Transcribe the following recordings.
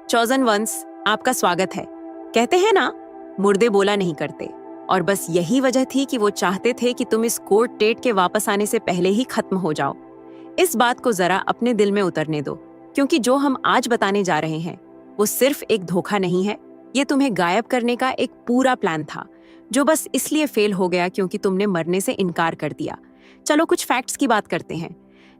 Chosen once, आपका स्वागत है। कहते हैं ना, मुर्दे बोला नहीं करते, और बस यही वजह थी कि वो चाहते थे कि तुम इस कोर्ट डेट के वापस आने से पहले ही खत्म हो जाओ। इस बात को जरा अपने दिल में उतरने दो, क्योंकि जो हम आज बताने जा रहे हैं वो सिर्फ एक धोखा नहीं है। ये तुम्हें गायब करने का एक पूरा प्लान था, जो बस इसलिए फेल हो गया क्योंकि तुमने मरने से इनकार कर दिया। चलो कुछ फैक्ट्स की बात करते हैं।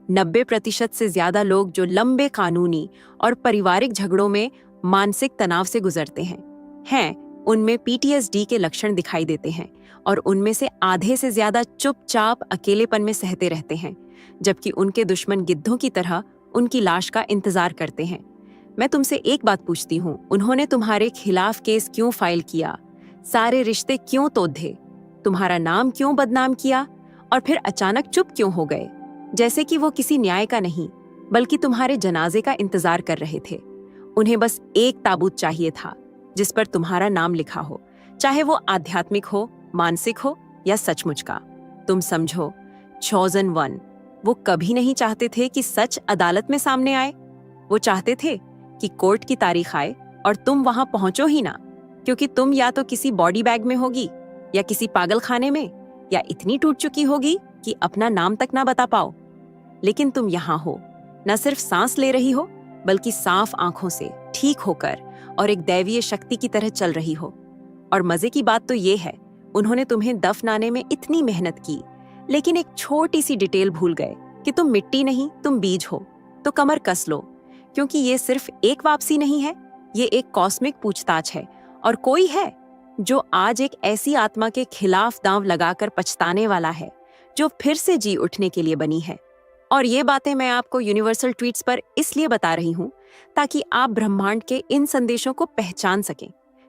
90% से ज्यादा लोग जो लंबे कानूनी और पारिवारिक झगड़ों में मानसिक तनाव से गुजरते हैं, उनमें PTSD के लक्षण दिखाई देते हैं, और उनमें से आधे से ज्यादा चुपचाप अकेलेपन में सहते रहते हैं, जबकि उनके दुश्मन गिद्धों की तरह उनकी लाश का इंतजार करते हैं। मैं तुमसे एक बात पूछती हूँ, उन्होंने तुम्हारे खिलाफ केस क्यों फाइल किया? सारे रिश्ते क्यों तोड़े? तुम्हारा नाम क्यों बदनाम किया? और फिर अचानक चुप क्यों हो गए, जैसे कि वो किसी न्याय का नहीं बल्कि तुम्हारे जनाजे का इंतजार कर रहे थे? उन्हें बस एक ताबूत चाहिए था जिस पर तुम्हारा नाम लिखा हो, चाहे वो आध्यात्मिक हो, मानसिक हो या सचमुच का। तुम समझो, चॉजन वन, वो कभी नहीं चाहते थे कि सच अदालत में सामने आए। वो चाहते थे कि कोर्ट की तारीख आए और तुम वहां पहुंचो ही ना, क्योंकि तुम या तो किसी बॉडी बैग में होगी, या किसी पागल खाने में, या इतनी टूट चुकी होगी कि अपना नाम तक ना बता पाओ। लेकिन तुम यहाँ हो, न सिर्फ सांस ले रही हो, बल्कि साफ आंखों से, ठीक होकर, और एक दैवीय शक्ति की तरह चल रही हो। और मजे की बात तो ये है, उन्होंने तुम्हें दफनाने में इतनी मेहनत की, लेकिन एक छोटी सी डिटेल भूल गए कि तुम मिट्टी नहीं, तुम बीज हो। तो कमर कस लो, क्योंकि ये सिर्फ एक वापसी नहीं है, ये एक कॉस्मिक पूछताछ है। और कोई है जो आज एक ऐसी आत्मा के खिलाफ दांव लगाकर पछताने वाला है, जो फिर से जी उठने के लिए बनी है। और ये बातें मैं आपको यूनिवर्सल ट्वीट्स पर इसलिए बता रही हूँ ताकि आप ब्रह्मांड के इन संदेशों को पहचान सकें।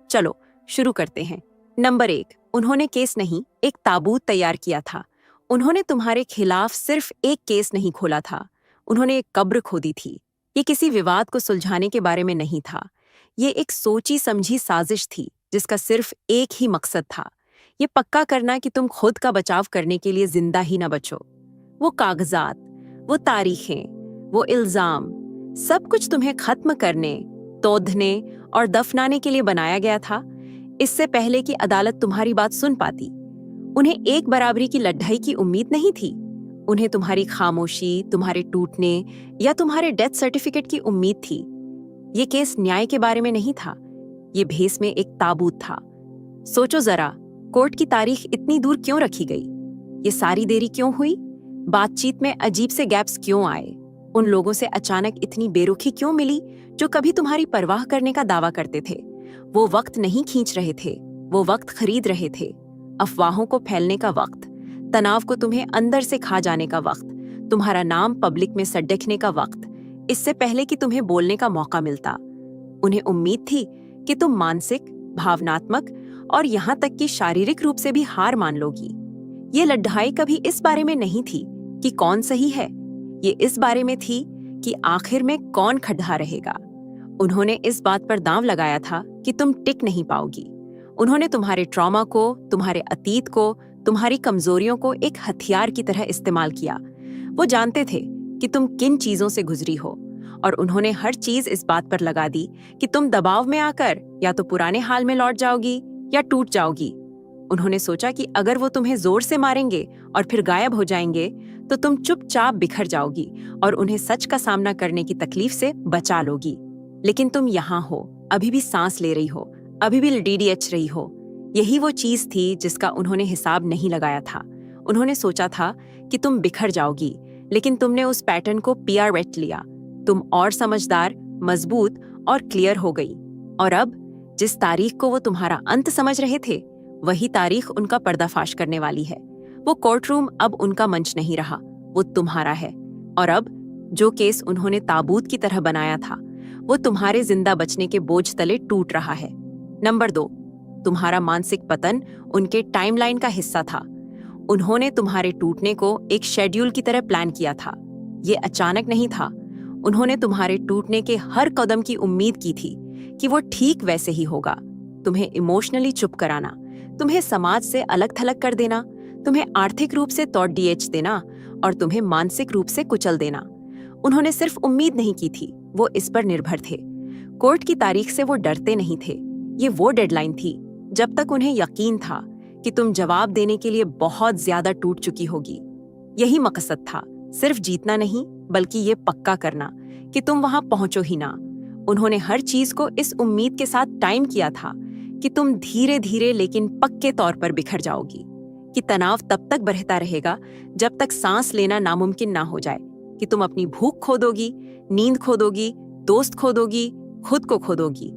चलो शुरू करते हैं। नंबर 1, उन्होंने केस नहीं, एक ताबूत तैयार किया था। उन्होंने तुम्हारे खिलाफ सिर्फ एक केस नहीं खोला था, उन्होंने एक कब्र खोदी थी। ये किसी विवाद को सुलझाने के बारे में नहीं था, ये एक सोची समझी साजिश थी जिसका सिर्फ एक ही मकसद था, ये पक्का करना कि तुम खुद का बचाव करने के लिए जिंदा ही न बचो। वो कागजात, वो तारीखें, वो इल्जाम, सब कुछ तुम्हें खत्म करने, तोड़ने और दफनाने के लिए बनाया गया था, इससे पहले कि अदालत तुम्हारी बात सुन पाती। उन्हें एक बराबरी की लड़ाई की उम्मीद नहीं थी, उन्हें तुम्हारी खामोशी, तुम्हारे टूटने या तुम्हारे डेथ सर्टिफिकेट की उम्मीद थी। ये केस न्याय के बारे में नहीं था, ये भेस में एक ताबूत था। सोचो जरा, कोर्ट की तारीख इतनी दूर क्यों रखी गई? ये सारी देरी क्यों हुई? बातचीत में अजीब से गैप्स क्यों आए? उन लोगों से अचानक इतनी बेरुखी क्यों मिली जो कभी तुम्हारी परवाह करने का दावा करते थे? वो वक्त नहीं खींच रहे थे, वो वक्त खरीद रहे थे। अफवाहों को फैलने का वक्त, तनाव को तुम्हें अंदर से खा जाने का वक्त, तुम्हारा नाम पब्लिक में सड़कने का वक्त, इससे पहले कि तुम्हें बोलने का मौका मिलता। उन्हें उम्मीद थी कि तुम मानसिक, भावनात्मक और यहाँ तक कि शारीरिक रूप से भी हार मान लोगी। ये लड़ाई कभी इस बारे में नहीं थी कि कौन सही है, ये इस बारे में थी कि आखिर में कौन खड़ा रहेगा। उन्होंने इस बात पर दांव लगाया था कि तुम टिक नहीं पाओगी। उन्होंने तुम्हारे ट्रॉमा को, तुम्हारे अतीत को, तुम्हारी कमजोरियों को एक हथियार की तरह इस्तेमाल किया। वो जानते थे कि तुम किन चीजों से गुजरी हो, और उन्होंने हर चीज इस बात पर लगा दी कि तुम दबाव में आकर या तो पुराने हाल में लौट जाओगी या टूट जाओगी। उन्होंने सोचा कि अगर वो तुम्हें जोर से मारेंगे और फिर गायब हो जाएंगे तो तुम चुपचाप बिखर जाओगी और उन्हें सच का सामना करने की तकलीफ से बचा लोगी। लेकिन तुम यहाँ हो, अभी भी सांस ले रही हो, अभी भी DDH रही हो। यही वो चीज थी जिसका उन्होंने हिसाब नहीं लगाया था। उन्होंने सोचा था कि तुम बिखर जाओगी, लेकिन तुमने उस पैटर्न को PR वेट लिया। तुम और समझदार, मजबूत और क्लियर हो गई। और अब जिस तारीख को वो तुम्हारा अंत समझ रहे थे, वही तारीख उनका पर्दाफाश करने वाली है। वो कोर्टरूम अब उनका मंच नहीं रहा, वो तुम्हारा है। और अब जो केस उन्होंने ताबूत की तरह बनाया था, वो तुम्हारे जिंदा बचने के बोझ तले टूट रहा है। नंबर 2, तुम्हारा मानसिक पतन उनके टाइमलाइन का हिस्सा था। उन्होंने तुम्हारे टूटने को एक शेड्यूल की तरह प्लान किया था। ये अचानक नहीं था। उन्होंने तुम्हारे टूटने के हर कदम की उम्मीद की थी कि वो ठीक वैसे ही होगा। तुम्हें इमोशनली चुप कराना, तुम्हें समाज से अलग थलग कर देना, तुम्हें आर्थिक रूप से तोड़ DH देना और तुम्हें मानसिक रूप से कुचल देना। उन्होंने सिर्फ उम्मीद नहीं की थी, वो इस पर निर्भर थे। कोर्ट की तारीख से वो डरते नहीं थे। ये वो डेडलाइन थी जब तक उन्हें यकीन था कि तुम जवाब देने के लिए बहुत ज्यादा टूट चुकी होगी। यही मकसद था, सिर्फ जीतना नहीं बल्कि ये पक्का करना कि तुम वहां पहुंचो ही ना। उन्होंने हर चीज को इस उम्मीद के साथ टाइम किया था कि तुम धीरे धीरे लेकिन पक्के तौर पर बिखर जाओगी, कि तनाव तब तक बढ़ता रहेगा जब तक सांस लेना नामुमकिन ना हो जाए, कि तुम अपनी भूख खो दोगी, नींद खो दोगी, दोस्त खो दोगी, खुद को खो दोगी।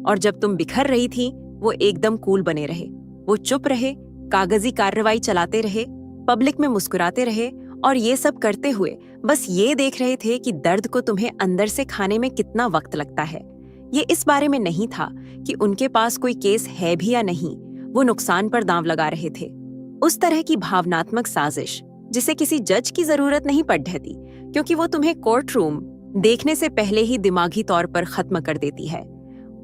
और जब तुम बिखर रही थी, वो एकदम कूल बने रहे। वो चुप रहे, कागजी कार्रवाई चलाते रहे, पब्लिक में मुस्कुराते रहे और ये सब करते हुए बस ये देख रहे थे कि दर्द को तुम्हें अंदर से खाने में कितना वक्त लगता है। ये इस बारे में नहीं था कि उनके पास कोई केस है भी या नहीं, वो नुकसान पर दांव लगा रहे थे। उस तरह की भावनात्मक साजिश जिसे किसी जज की जरूरत नहीं पड़ ढहती, क्योंकि वो तुम्हें कोर्ट रूम देखने से पहले ही दिमागी तौर पर खत्म कर देती है।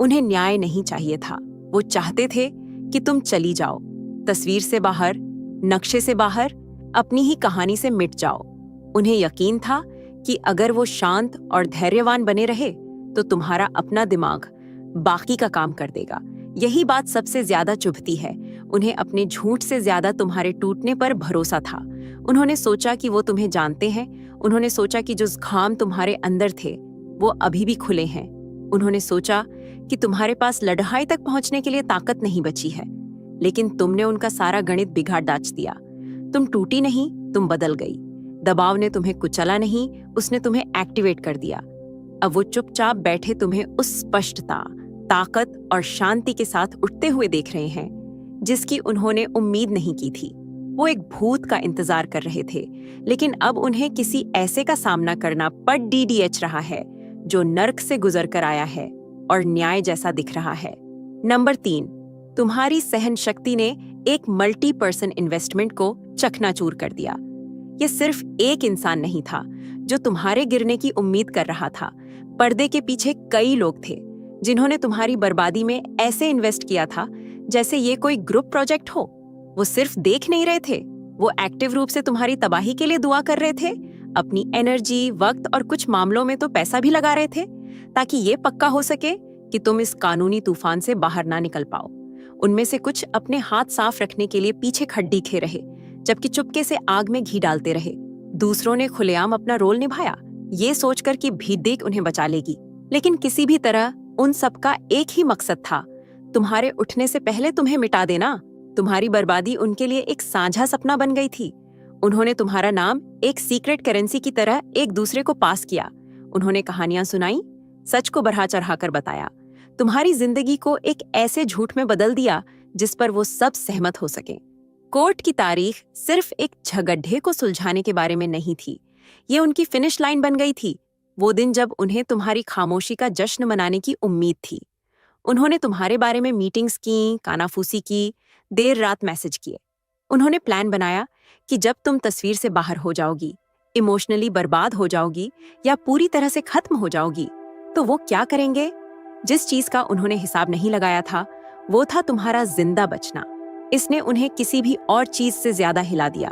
उन्हें न्याय नहीं चाहिए था, वो चाहते थे कि तुम चली जाओ, तस्वीर से बाहर, नक्शे से बाहर, अपनी ही कहानी से मिट जाओ। उन्हें यकीन था कि अगर वो शांत और धैर्यवान बने रहे तो तुम्हारा अपना दिमाग बाकी का काम कर देगा। यही बात सबसे ज्यादा चुभती है। उन्हें अपने झूठ से ज्यादा तुम्हारे टूटने पर भरोसा था। उन्होंने सोचा कि वो तुम्हें जानते हैं। उन्होंने सोचा कि जो घाम तुम्हारे अंदर थे वो अभी भी खुले हैं। उन्होंने सोचा कि तुम्हारे पास लड़ाई तक पहुंचने के लिए ताकत नहीं बची है, लेकिन तुमने उनका सारा गणित बिगाड़ डाच दिया। तुम टूटी नहीं, तुम बदल गई। दबाव ने तुम्हें कुचला नहीं, उसने तुम्हें एक्टिवेट कर दिया। अब वो चुपचाप बैठे तुम्हें उस स्पष्टता, ताकत और शांति के साथ उठते हुए देख रहे हैं जिसकी उन्होंने उम्मीद नहीं की थी। वो एक भूत का इंतजार कर रहे थे, लेकिन अब उन्हें किसी ऐसे का सामना करना पड़ DDH रहा है जो नर्क से गुजर कर आया है और न्याय जैसा दिख रहा है। नंबर 3, तुम्हारी सहन शक्ति ने एक मल्टी पर्सन इन्वेस्टमेंट को चकनाचूर कर दिया। यह सिर्फ एक इंसान नहीं था जो तुम्हारे गिरने की उम्मीद कर रहा था। पर्दे के पीछे कई लोग थे जिन्होंने तुम्हारी बर्बादी में ऐसे इन्वेस्ट किया था जैसे ये कोई ग्रुप प्रोजेक्ट हो। वो सिर्फ देख नहीं रहे थे, वो एक्टिव रूप से तुम्हारी तबाही के लिए दुआ कर रहे थे। अपनी एनर्जी, वक्त और कुछ मामलों में तो पैसा भी लगा रहे थे ताकि ये पक्का हो सके कि तुम इस कानूनी तूफान से बाहर ना निकल पाओ। उनमें से कुछ अपने हाथ साफ रखने के लिए पीछे खड्डी खे रहे, जबकि चुपके से आग में घी डालते रहे। दूसरों ने खुलेआम अपना रोल निभाया, ये सोचकर कि भीख देख उन्हें बचा लेगी। लेकिन किसी भी तरह उन सबका एक ही मकसद था, तुम्हारे उठने से पहले तुम्हें मिटा देना। तुम्हारी बर्बादी उनके लिए एक साझा सपना बन गई थी। उन्होंने तुम्हारा नाम एक सीक्रेट करेंसी की तरह एक दूसरे को पास किया। उन्होंने कहानियां सुनाई, सच को बढ़ा चढ़ाकर बताया, तुम्हारी जिंदगी को एक ऐसे झूठ में बदल दिया जिस पर वो सब सहमत हो सके। कोर्ट की तारीख सिर्फ एक झगड्ढे को सुलझाने के बारे में नहीं थी, ये उनकी फिनिश लाइन बन गई थी। वो दिन जब उन्हें तुम्हारी खामोशी का जश्न मनाने की उम्मीद थी। उन्होंने तुम्हारे बारे में मीटिंग्स की, कानाफूसी की, देर रात मैसेज किए। उन्होंने प्लान बनाया कि जब तुम तस्वीर से बाहर हो जाओगी, इमोशनली बर्बाद हो जाओगी या पूरी तरह से खत्म हो जाओगी, तो वो क्या करेंगे। जिस चीज का उन्होंने हिसाब नहीं लगाया था वो था तुम्हारा जिंदा बचना। इसने उन्हें किसी भी और चीज से ज्यादा हिला दिया।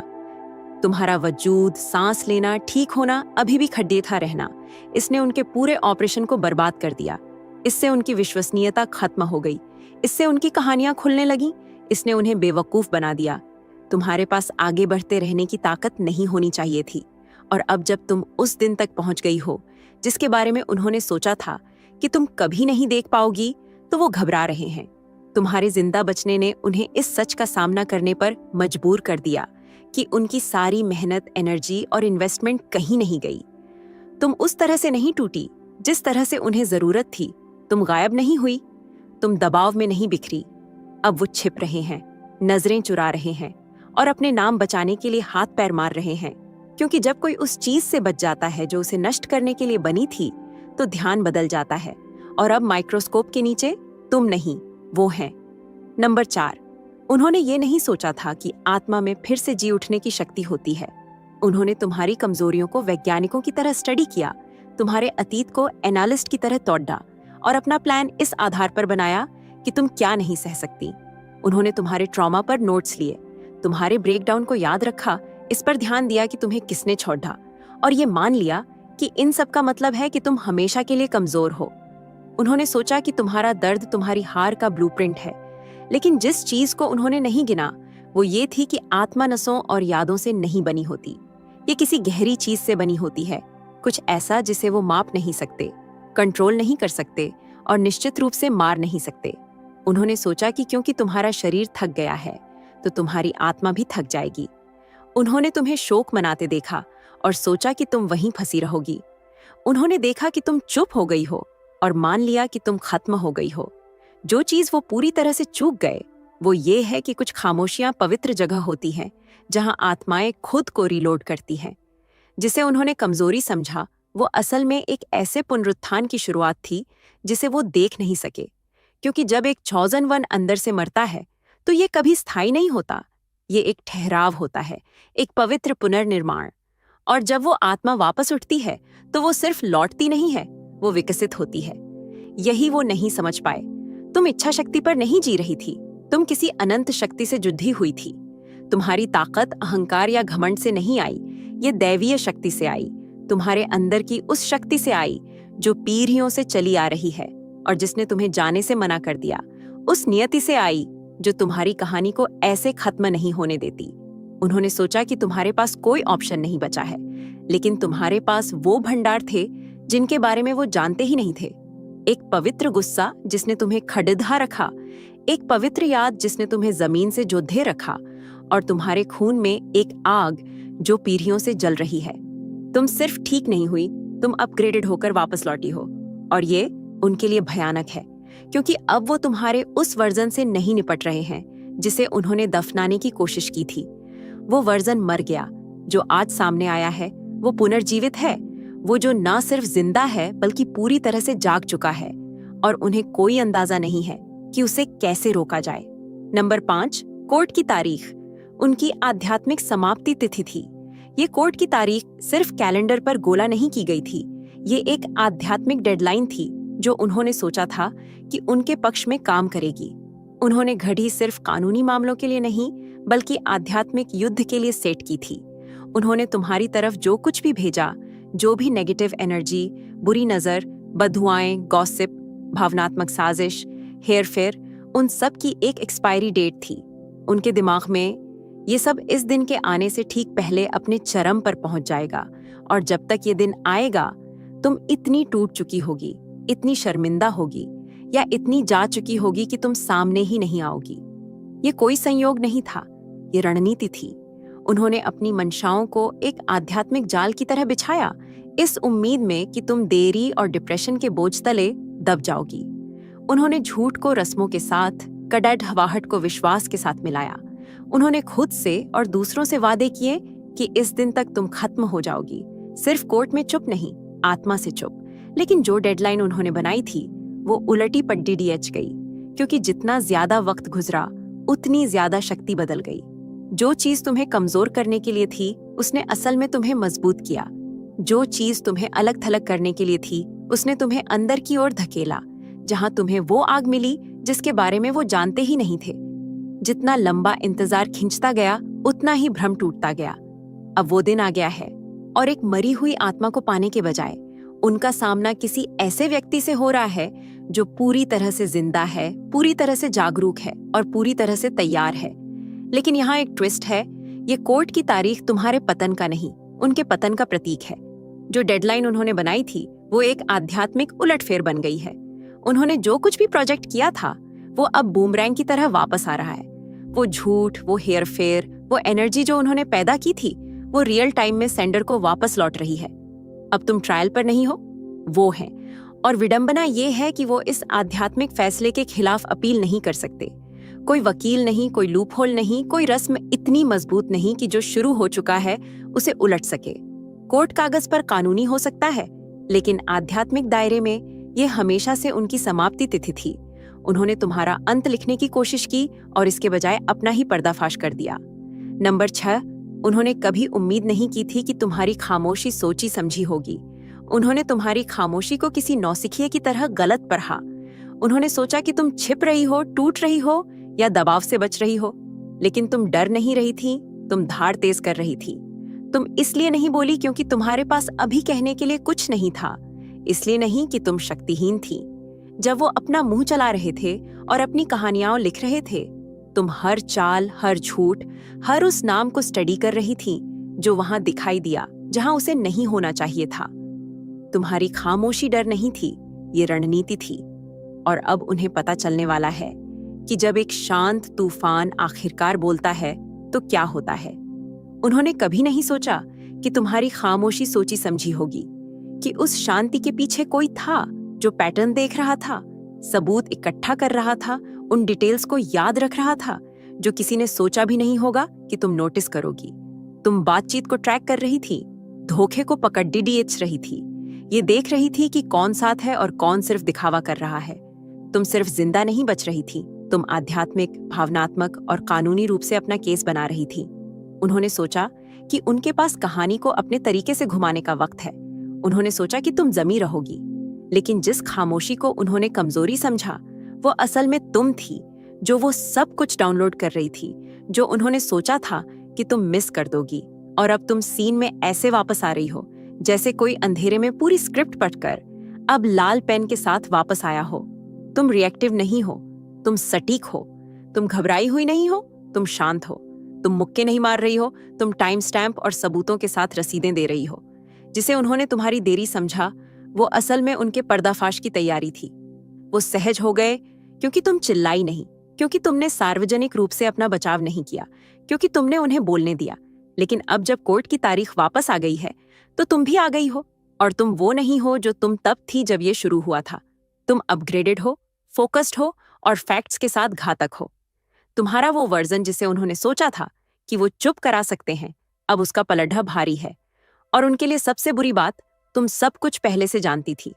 तुम्हारा वजूद, सांस लेना, ठीक होना, अभी भी खड्डेथा रहना, इसने उनके पूरे ऑपरेशन को बर्बाद कर दिया। इससे उनकी विश्वसनीयता खत्म हो गई। इससे उनकी कहानियां खुलने लगी। इसने उन्हें बेवकूफ बना दिया। तुम्हारे पास आगे बढ़ते रहने की ताकत नहीं होनी चाहिए थी। और अब जब तुम उस दिन तक पहुंच गई हो जिसके बारे में उन्होंने सोचा था कि तुम कभी नहीं देख पाओगी, तो वो घबरा रहे हैं। तुम्हारे जिंदा बचने ने उन्हें इस सच का सामना करने पर मजबूर कर दिया कि उनकी सारी मेहनत, एनर्जी और इन्वेस्टमेंट कहीं नहीं गई। तुम उस तरह से नहीं टूटी जिस तरह से उन्हें जरूरत थी। तुम गायब नहीं हुई, तुम दबाव में नहीं बिखरी। अब वो छिप रहे हैं, नजरें चुरा रहे हैं और अपने नाम बचाने के लिए हाथ पैर मार रहे हैं। क्योंकि जब कोई उस चीज से बच जाता है जो उसे नष्ट करने के लिए बनी थी, तो ध्यान बदल जाता है और अब माइक्रोस्कोप के नीचे तुम नहीं, वो हैं। नंबर 4, उन्होंने ये नहीं सोचा था कि आत्मा में फिर से जी उठने की शक्ति होती है। उन्होंने तुम्हारी कमजोरियों को वैज्ञानिकों की तरह स्टडी किया, तुम्हारे अतीत को एनालिस्ट की तरह तोड़ा और अपना प्लान इस आधार पर बनाया कि तुम क्या नहीं सह सकती। उन्होंने तुम्हारे ट्रॉमा पर नोट्स लिए, तुम्हारे ब्रेकडाउन को याद रखा, इस पर ध्यान दिया कि तुम्हें किसने छोड़ा, और ये मान लिया कि इन सब का मतलब है कि तुम हमेशा के लिए कमजोर हो। उन्होंने सोचा कि तुम्हारा दर्द तुम्हारी हार का ब्लूप्रिंट है, लेकिन जिस चीज को उन्होंने नहीं गिना वो ये थी कि आत्मा नसों और यादों से नहीं बनी होती। ये किसी गहरी चीज से बनी होती है, कुछ ऐसा जिसे वो माप नहीं सकते, कंट्रोल नहीं कर सकते और निश्चित रूप से मार नहीं सकते। उन्होंने सोचा कि क्योंकि तुम्हारा शरीर थक गया है तो तुम्हारी आत्मा भी थक जाएगी। उन्होंने तुम्हें शोक मनाते देखा और सोचा कि तुम वहीं फंसी रहोगी। उन्होंने देखा कि तुम चुप हो गई हो और मान लिया कि तुम खत्म हो गई हो। जो चीज वो पूरी तरह से चूक गए वो ये है कि कुछ खामोशियां पवित्र जगह होती हैं जहां आत्माएं खुद को रिलोड करती हैं। जिसे उन्होंने कमजोरी समझा वो असल में एक ऐसे पुनरुत्थान की शुरुआत थी जिसे वो देख नहीं सके, क्योंकि जब एक चॉज़न वन अंदर से मरता है तो ये कभी स्थायी नहीं होता। ये एक ठहराव होता है, एक पवित्र पुनर्निर्माण। और जब वो आत्मा वापस उठती है तो वो सिर्फ लौटती नहीं है, वो विकसित होती है। यही वो नहीं समझ पाए। तुम इच्छा शक्ति पर नहीं जी रही थी, तुम किसी अनंत शक्ति से जुड़ी हुई थी। तुम्हारी ताकत अहंकार या घमंड से नहीं आई, ये दैवीय शक्ति से आई। तुम्हारे अंदर की उस शक्ति से आई जो पीढ़ियों से चली आ रही है और जिसने तुम्हें जाने से मना कर दिया। उस नियति से आई जो तुम्हारी कहानी को ऐसे खत्म नहीं होने देती। उन्होंने सोचा कि तुम्हारे पास कोई ऑप्शन नहीं बचा है, लेकिन तुम्हारे पास वो भंडार थे जिनके बारे में वो जानते ही नहीं थे। एक पवित्र गुस्सा जिसने तुम्हें खड़िधा रखा, एक पवित्र याद जिसने तुम्हें जमीन से जोधे रखा, और तुम्हारे खून में एक आग जो पीढ़ियों से जल रही है। तुम सिर्फ ठीक नहीं हुई, तुम अपग्रेडेड होकर वापस लौटी हो। और ये उनके लिए भयानक है, क्योंकि अब वो तुम्हारे उस वर्जन से नहीं निपट रहे हैं जिसे उन्होंने दफनाने की कोशिश की थी। वो वर्जन मर गया। जो आज सामने आया है वो पुनर्जीवित है, वो जो ना सिर्फ जिंदा है बल्कि पूरी तरह से जाग चुका है, और उन्हें कोई अंदाजा नहीं है कि उसे कैसे रोका जाए। नंबर 5, कोर्ट की तारीख। उनकी आध्यात्मिक समाप्ति तिथि थी। ये कोर्ट की तारीख सिर्फ कैलेंडर पर गोला नहीं की गई थी, ये एक आध्यात्मिक डेडलाइन थी जो उन्होंने सोचा था कि उनके पक्ष में काम करेगी। उन्होंने घड़ी सिर्फ कानूनी मामलों के लिए नहीं बल्कि आध्यात्मिक युद्ध के लिए सेट की थी। उन्होंने तुम्हारी तरफ जो कुछ भी भेजा, जो भी नेगेटिव एनर्जी, बुरी नजर, बददुआएं, गॉसिप, भावनात्मक साजिश, हेरफेर, उन सब की एक एक्सपायरी डेट थी। उनके दिमाग में ये सब इस दिन के आने से ठीक पहले अपने चरम पर पहुंच जाएगा, और जब तक ये दिन आएगा तुम इतनी टूट चुकी होगी, इतनी शर्मिंदा होगी या इतनी जा चुकी होगी कि तुम सामने ही नहीं आओगी। ये कोई संयोग नहीं था, ये रणनीति थी। उन्होंने अपनी मंशाओं को एक आध्यात्मिक जाल की तरह बिछाया, इस उम्मीद में कि तुम देरी और डिप्रेशन के बोझ तले दब जाओगी। उन्होंने झूठ को रस्मों के साथ, कड़ाहट को विश्वास के साथ मिलाया। उन्होंने खुद से और दूसरों से वादे किए कि इस दिन तक तुम खत्म हो जाओगी, सिर्फ कोर्ट में चुप नहीं, आत्मा से चुप। लेकिन जो डेडलाइन उन्होंने बनाई थी वो उलटी पट्टी DH गई, क्योंकि जितना ज्यादा वक्त गुजरा उतनी ज्यादा शक्ति बदल गई। जो चीज तुम्हें कमजोर करने के लिए थी उसने असल में तुम्हें मजबूत किया। जो चीज तुम्हें अलग थलग करने के लिए थी उसने तुम्हें अंदर की ओर धकेला, जहां तुम्हें वो आग मिली जिसके बारे में वो जानते ही नहीं थे। जितना लंबा इंतजार खिंचता गया उतना ही भ्रम टूटता गया। अब वो दिन आ गया है, और एक मरी हुई आत्मा को पाने के बजाय उनका सामना किसी ऐसे व्यक्ति से हो रहा है जो पूरी तरह से जिंदा है, पूरी तरह से जागरूक है और पूरी तरह से तैयार है। लेकिन यहाँ एक ट्विस्ट है, ये कोर्ट की तारीख तुम्हारे पतन का नहीं, उनके पतन का प्रतीक है। जो डेडलाइन उन्होंने बनाई थी वो एक आध्यात्मिक उलटफेर बन गई है। उन्होंने जो कुछ भी प्रोजेक्ट किया था वो अब बूमरैंग की तरह वापस आ रहा है। वो झूठ, वो हेरफेर, वो एनर्जी जो उन्होंने पैदा की थी वो रियल टाइम में सेंडर को वापस लौट रही है। अब तुम ट्रायल पर नहीं हो, वो है। और विडंबना ये है कि वो इस आध्यात्मिक फैसले के खिलाफ अपील नहीं कर सकते। कोई वकील नहीं, कोई लूपहोल नहीं, कोई रस्म इतनी मजबूत नहीं कि जो शुरू हो चुका है उसे उलट सके। कोर्ट कागज पर कानूनी हो सकता है, लेकिन आध्यात्मिक दायरे में ये हमेशा से उनकी समाप्ति तिथि थी। उन्होंने तुम्हारा अंत लिखने की कोशिश की और इसके बजाय अपना ही पर्दाफाश कर दिया। नंबर 6, उन्होंने कभी उम्मीद नहीं की थी कि तुम्हारी खामोशी सोची समझी होगी। उन्होंने तुम्हारी खामोशी को किसी नौसिखिए की तरह गलत पढ़ा। उन्होंने सोचा कि तुम छिप रही हो, टूट रही हो या दबाव से बच रही हो, लेकिन तुम डर नहीं रही थी, तुम धार तेज कर रही थी। तुम इसलिए नहीं बोली क्योंकि तुम्हारे पास अभी कहने के लिए कुछ नहीं था, इसलिए नहीं कि तुम शक्तिहीन थी, जब वो अपना मुंह चला रहे थे और अपनी कहानियां लिख रहे थे, तुम हर चाल, हर झूठ, हर उस नाम को स्टडी कर रही थी जो वहां दिखाई दिया जहां उसे नहीं होना चाहिए था। तुम्हारी खामोशी डर नहीं थी, ये रणनीति थी। और अब उन्हें पता चलने वाला है कि जब एक शांत तूफान आखिरकार बोलता है तो क्या होता है। उन्होंने कभी नहीं सोचा कि तुम्हारी खामोशी सोची समझी होगी, कि उस शांति के पीछे कोई था जो पैटर्न देख रहा था, सबूत इकट्ठा कर रहा था, उन डिटेल्स को याद रख रहा था जो किसी ने सोचा भी नहीं होगा कि तुम नोटिस करोगी। तुम बातचीत को ट्रैक कर रही थी, धोखे को पकड़ डीडीएच रही थी, ये देख रही थी कि कौन साथ है और कौन सिर्फ दिखावा कर रहा है। तुम सिर्फ जिंदा नहीं बच रही थी, तुम आध्यात्मिक, भावनात्मक और कानूनी रूप से अपना केस बना रही थी। उन्होंने सोचा कि उनके पास कहानी को अपने तरीके से घुमाने का वक्त है। उन्होंने सोचा कि तुम जमी रहोगी, लेकिन जिस खामोशी को उन्होंने कमजोरी समझा, वो असल में तुम थी, जो वो सब कुछ डाउनलोड कर रही थी जो उन्होंने सोचा था कि तुम मिस कर दोगी। और अब तुम सीन में ऐसे वापस आ रही हो जैसे कोई अंधेरे में पूरी स्क्रिप्ट पढ़कर अब लाल पेन के साथ वापस आया हो। तुम रिएक्टिव नहीं हो, तुम सटीक हो। तुम घबराई हुई नहीं हो, तुम शांत हो। तुम मुक्के नहीं मार रही हो, तुम टाइम स्टैम्प और सबूतों के साथ रसीदें दे रही हो। जिसे उन्होंने तुम्हारी देरी समझा, वो असल में उनके पर्दाफाश की तैयारी थी। वो सहज हो गए क्योंकि तुम चिल्लाई नहीं, क्योंकि तुमने सार्वजनिक रूप से अपना बचाव नहीं किया, क्योंकि तुमने उन्हें बोलने दिया। लेकिन अब जब कोर्ट की तारीख वापस आ गई है, तो तुम भी आ गई हो, और तुम वो नहीं हो जो तुम तब थी जब ये शुरू हुआ था। तुम अपग्रेडेड हो, फोकस्ड हो और फैक्ट्स के साथ घातक हो। तुम्हारा वो वर्जन जिसे उन्होंने सोचा था कि वो चुप करा सकते हैं, अब उसका पलड़ा भारी है। और उनके लिए सबसे बुरी बात, तुम सब कुछ पहले से जानती थी।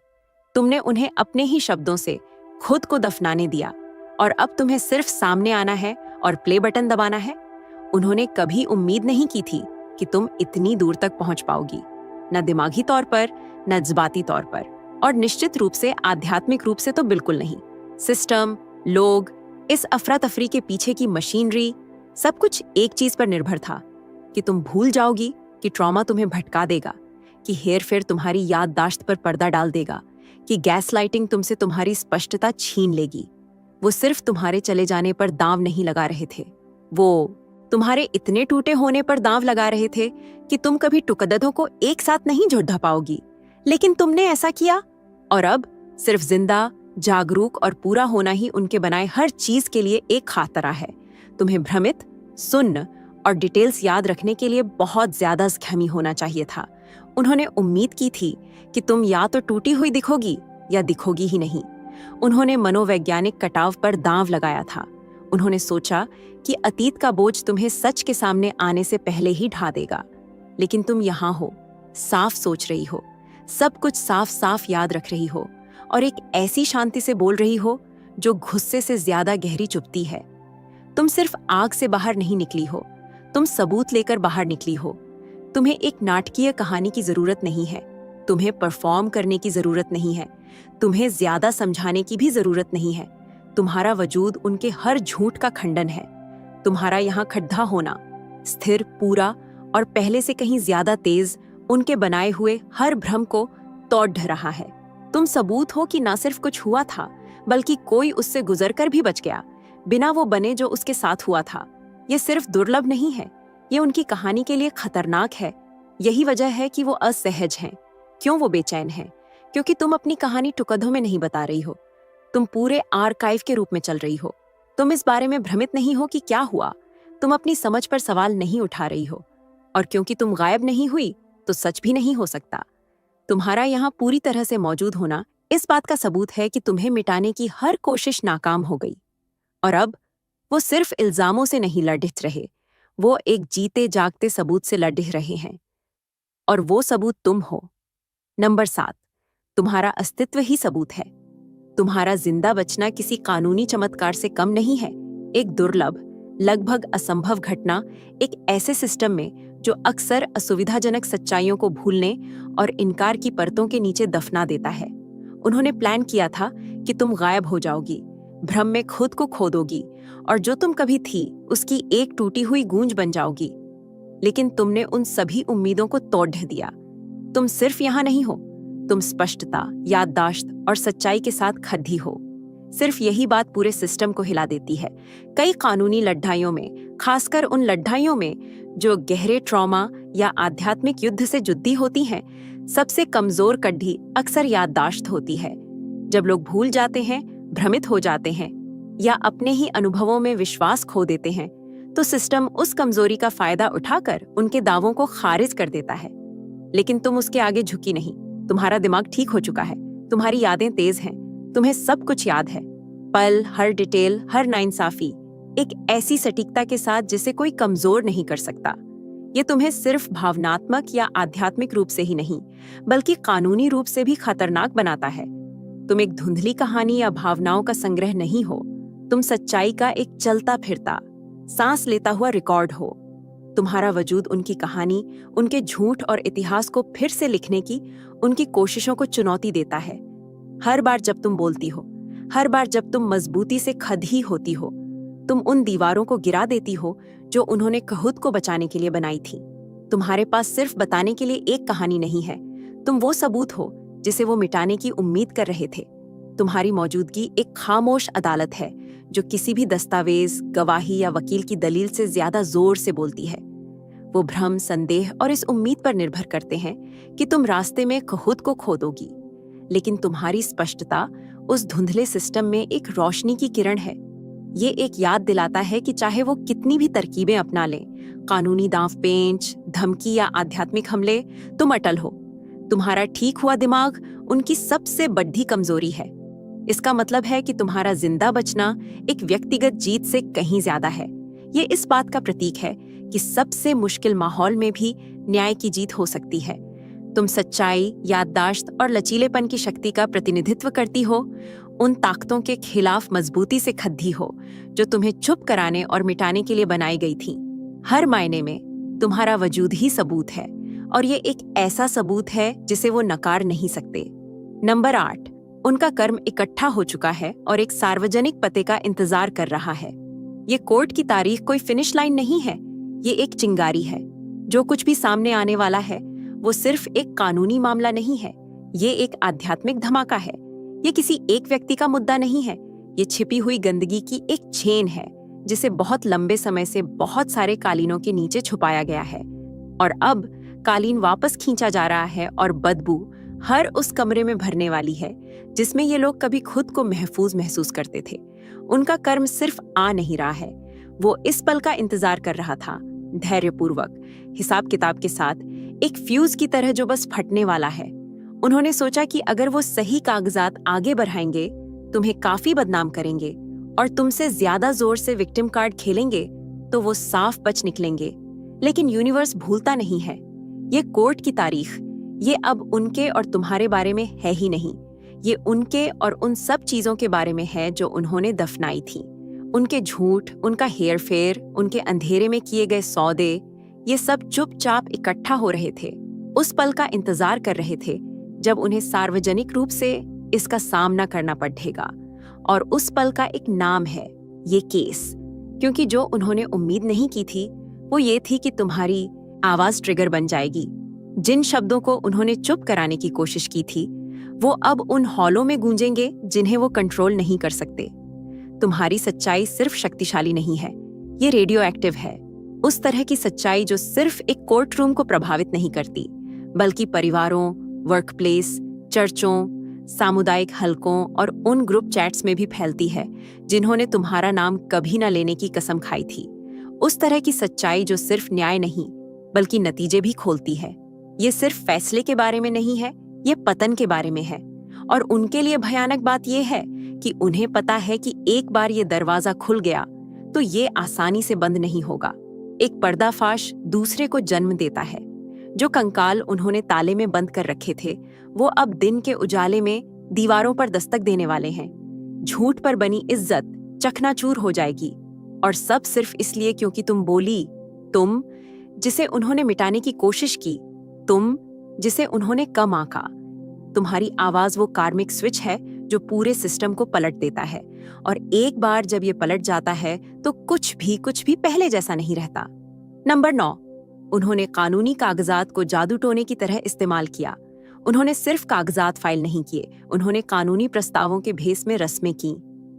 तुमने उन्हें अपने ही शब्दों से खुद को दफनाने दिया, और अब तुम्हें सिर्फ सामने आना है और प्ले बटन दबाना है। उन्होंने कभी उम्मीद नहीं की थी कि तुम इतनी दूर तक पहुंच पाओगी, न दिमागी तौर पर, न जज्बाती तौर पर, और निश्चित रूप से आध्यात्मिक रूप से तो बिल्कुल नहीं। सिस्टम, लोग, इस अफरा तफरी के पीछे की मशीनरी, सब कुछ एक चीज पर निर्भर था कि तुम भूल जाओगी, कि ट्रॉमा तुम्हें भटका देगा, कि हेरफेर तुम्हारी याददाश्त पर पर्दा डाल देगा, कि गैस लाइटिंग तुमसे तुम्हारी स्पष्टता छीन लेगी। वो सिर्फ तुम्हारे चले जाने पर दांव नहीं लगा रहे थे, वो तुम्हारे इतने टूटे होने पर दांव लगा रहे थे कि तुम कभी टुकददों को एक साथ नहीं जोड़ पाओगी। लेकिन तुमने ऐसा किया, और अब सिर्फ जिंदा, जागरूक और पूरा होना ही उनके बनाए हर चीज के लिए एक खातरा है। तुम्हें भ्रमित, सुन्न और डिटेल्स याद रखने के लिए बहुत ज्यादा ज़ख्मी होना चाहिए था। उन्होंने उम्मीद की थी कि तुम या तो टूटी हुई दिखोगी या दिखोगी ही नहीं। उन्होंने मनोवैज्ञानिक कटाव पर दांव लगाया था। उन्होंने सोचा कि अतीत का बोझ तुम्हें सच के सामने आने से पहले ही ढा देगा। लेकिन तुम यहाँ हो, साफ सोच रही हो, सब कुछ साफ साफ याद रख रही हो, और एक ऐसी शांति से बोल रही हो जो गुस्से से ज्यादा गहरी चुभती है। तुम सिर्फ आग से बाहर नहीं निकली हो, तुम सबूत लेकर बाहर निकली हो। तुम्हें एक नाटकीय कहानी की जरूरत नहीं है, तुम्हें परफॉर्म करने की जरूरत नहीं है, तुम्हें ज्यादा समझाने की भी जरूरत नहीं है। तुम्हारा वजूद उनके हर झूठ का खंडन है। तुम्हारा यहाँ खड्डा होना, स्थिर, पूरा और पहले से कहीं ज्यादा तेज, उनके बनाए हुए हर भ्रम को तोड़ रहा है। तुम सबूत हो कि ना सिर्फ कुछ हुआ था, बल्कि कोई उससे गुजरकर भी बच गया, बिना वो बने जो उसके साथ हुआ था। ये सिर्फ दुर्लभ नहीं है, ये उनकी कहानी के लिए खतरनाक है। यही वजह है कि वो असहज हैं। क्यों वो बेचैन हैं? क्योंकि तुम अपनी कहानी टुकड़ों में नहीं बता रही हो, तुम पूरे आर्काइव के रूप में चल रही हो। तुम इस बारे में भ्रमित नहीं हो कि क्या हुआ, तुम अपनी समझ पर सवाल नहीं उठा रही हो। और क्योंकि तुम गायब नहीं हुई, तो सच भी नहीं हो सकता। तुम्हारा यहाँ पूरी तरह से मौजूद होना इस बात का सबूत है कि तुम्हें मिटाने की हर कोशिश नाकाम हो गई। और अब वो सिर्फ इल्जामों से नहीं लड़ रहे, वो एक जीते जागते सबूत से लड़ रहे हैं। और वो सबूत तुम हो। नंबर 7, तुम्हारा अस्तित्व ही सबूत है। तुम्हारा जिंदा बचना किसी कानूनी चमत्कार से कम नहीं है। एक दुर्लभ, लगभग असंभव घटना, एक ऐसे सिस्टम में जो अक्सर असुविधाजनक सच्चाइयों को भूलने और इनकार की परतों के नीचे दफना देता है। उन्होंने प्लान किया था कि तुम गायब हो जाओगी, भ्रम में खुद को खो दोगी, और जो तुम कभी थी उसकी एक टूटी हुई गूंज बन जाओगी। लेकिन तुमने उन सभी उम्मीदों को तोड़ दिया। तुम सिर्फ यहाँ नहीं हो, तुम स्पष्टता, याददाश्त और सच्चाई के साथ खद्दी हो। सिर्फ यही बात पूरे सिस्टम को हिला देती है। कई कानूनी लड़ाइयों में, खासकर उन लड़ाइयों में जो गहरे ट्रॉमा या आध्यात्मिक युद्ध से जुड़ी होती हैं, सबसे कमजोर कड़ी अक्सर याददाश्त होती है। जब लोग भूल जाते हैं, भ्रमित हो जाते हैं या अपने ही अनुभवों में विश्वास खो देते हैं, तो सिस्टम उस कमजोरी का फायदा उठाकर उनके दावों को खारिज कर देता है। लेकिन तुम उसके आगे झुकी नहीं। तुम्हारा दिमाग ठीक हो चुका है, तुम्हारी यादें तेज हैं, तुम्हें सब कुछ याद है, पल, हर डिटेल, हर नाइंसाफी, एक ऐसी सटीकता के साथ जिसे कोई कमजोर नहीं कर सकता। ये तुम्हें सिर्फ भावनात्मक या आध्यात्मिक रूप से ही नहीं, बल्कि कानूनी रूप से भी खतरनाक बनाता है। तुम एक धुंधली कहानी या भावनाओं का संग्रह नहीं हो, तुम सच्चाई का एक चलता फिरता, सांस लेता हुआ रिकॉर्ड हो। तुम्हारा वजूद उनकी कहानी, उनके झूठ और इतिहास को फिर से लिखने की उनकी कोशिशों को चुनौती देता है। हर बार जब तुम बोलती हो, हर बार जब तुम मजबूती से खदी होती हो, तुम उन दीवारों को गिरा देती हो जो उन्होंने खुद को बचाने के लिए बनाई थी। तुम्हारे पास सिर्फ बताने के लिए एक कहानी नहीं है, तुम वो सबूत हो जिसे वो मिटाने की उम्मीद कर रहे थे। तुम्हारी मौजूदगी एक खामोश अदालत है जो किसी भी दस्तावेज, गवाही या वकील की दलील से ज्यादा जोर से बोलती है। वो भ्रम, संदेह और इस उम्मीद पर निर्भर करते हैं कि तुम रास्ते में खुद को खो दोगी। लेकिन तुम्हारी स्पष्टता उस धुंधले सिस्टम में एक रोशनी की किरण है। ये एक याद दिलाता है कि चाहे वो कितनी भी तरकीबें अपना लें, कानूनी दांव-पेंच, धमकी या आध्यात्मिक हमले, तुम अटल हो। तुम्हारा ठीक हुआ दिमाग उनकी सबसे बड़ी कमजोरी है। इसका मतलब है कि तुम्हारा जिंदा बचना एक व्यक्तिगत जीत से कहीं ज्यादा है। ये इस बात का प्रतीक है कि सबसे मुश्किल माहौल में भी न्याय की जीत हो सकती है। तुम सच्चाई, याददाश्त और लचीलेपन की शक्ति का प्रतिनिधित्व करती हो, उन ताकतों के खिलाफ मजबूती से खद्दी हो जो तुम्हें चुप कराने और मिटाने के लिए बनाई गई थी। हर मायने में तुम्हारा वजूद ही सबूत है, और ये एक ऐसा सबूत है जिसे वो नकार नहीं सकते। नंबर 8, उनका कर्म इकट्ठा हो चुका है और एक सार्वजनिक पते का इंतजार कर रहा है। ये कोर्ट की तारीख कोई फिनिश लाइन नहीं है, ये एक चिंगारी है। जो कुछ भी सामने आने वाला है वो सिर्फ एक कानूनी मामला नहीं है, ये एक आध्यात्मिक धमाका है। ये किसी एक व्यक्ति का मुद्दा नहीं है, ये छिपी हुई गंदगी की एक चेन है जिसे बहुत लंबे समय से बहुत सारे कालीनों के नीचे छुपाया गया है। और अब कालीन वापस खींचा जा रहा है और बदबू हर उस कमरे में भरने वाली है जिसमें ये लोग कभी खुद को महफूज महसूस करते थे। उनका कर्म सिर्फ आ नहीं रहा है, वो इस पल का इंतजार कर रहा था, धैर्यपूर्वक, हिसाब किताब के साथ, एक फ्यूज की तरह जो बस फटने वाला है। उन्होंने सोचा कि अगर वो सही कागजात आगे बढ़ाएंगे, तुम्हें काफी बदनाम करेंगे और तुमसे ज्यादा जोर से विक्टिम कार्ड खेलेंगे तो वो साफ बच निकलेंगे। लेकिन यूनिवर्स भूलता नहीं है। ये कोर्ट की तारीख, ये अब उनके और तुम्हारे बारे में है ही नहीं, ये उनके और उन सब चीजों के बारे में है जो उन्होंने दफनाई थी। उनके झूठ, उनका हेयर फेयर, उनके अंधेरे में किए गए सौदे, ये सब चुपचाप इकट्ठा हो रहे थे, उस पल का इंतजार कर रहे थे जब उन्हें सार्वजनिक रूप से इसका सामना करना पड़ेगा। और उस पल का एक नाम है, ये केस। क्योंकि जो उन्होंने उम्मीद नहीं की थी वो ये थी कि तुम्हारी आवाज ट्रिगर बन जाएगी। जिन शब्दों को उन्होंने चुप कराने की कोशिश की थी वो अब उन हॉलों में गूंजेंगे जिन्हें वो कंट्रोल नहीं कर सकते। तुम्हारी सच्चाई सिर्फ शक्तिशाली नहीं है, ये रेडियो एक्टिव है। उस तरह की सच्चाई जो सिर्फ एक कोर्ट रूम को प्रभावित नहीं करती, बल्कि परिवारों, वर्कप्लेस, चर्चों, सामुदायिक हलकों और उन ग्रुप चैट्स में भी फैलती है जिन्होंने तुम्हारा नाम कभी न लेने की कसम खाई थी। उस तरह की सच्चाई जो सिर्फ न्याय नहीं बल्कि नतीजे भी खोलती है। ये सिर्फ फैसले के बारे में नहीं है, ये पतन के बारे में है। और उनके लिए भयानक बात यह है कि उन्हें पता है कि एक बार ये दरवाजा खुल गया तो ये आसानी से बंद नहीं होगा। एक पर्दाफाश दूसरे को जन्म देता है। जो कंकाल उन्होंने ताले में बंद कर रखे थे वो अब दिन के उजाले में दीवारों पर दस्तक देने वाले हैं। झूठ पर बनी इज्जत चकनाचूर हो जाएगी, और सब सिर्फ इसलिए क्योंकि तुम बोली, तुम जिसे उन्होंने मिटाने की कोशिश की, तुम जिसे उन्होंने कम आंका। तुम्हारी आवाज वो कार्मिक स्विच है जो पूरे सिस्टम को पलट देता है, और एक बार जब ये पलट जाता है तो कुछ भी पहले जैसा नहीं रहता। नंबर 9, उन्होंने कानूनी कागजात को जादू टोने की तरह इस्तेमाल किया। उन्होंने सिर्फ कागजात फाइल नहीं किए, उन्होंने कानूनी प्रस्तावों के भेस में रस्में की।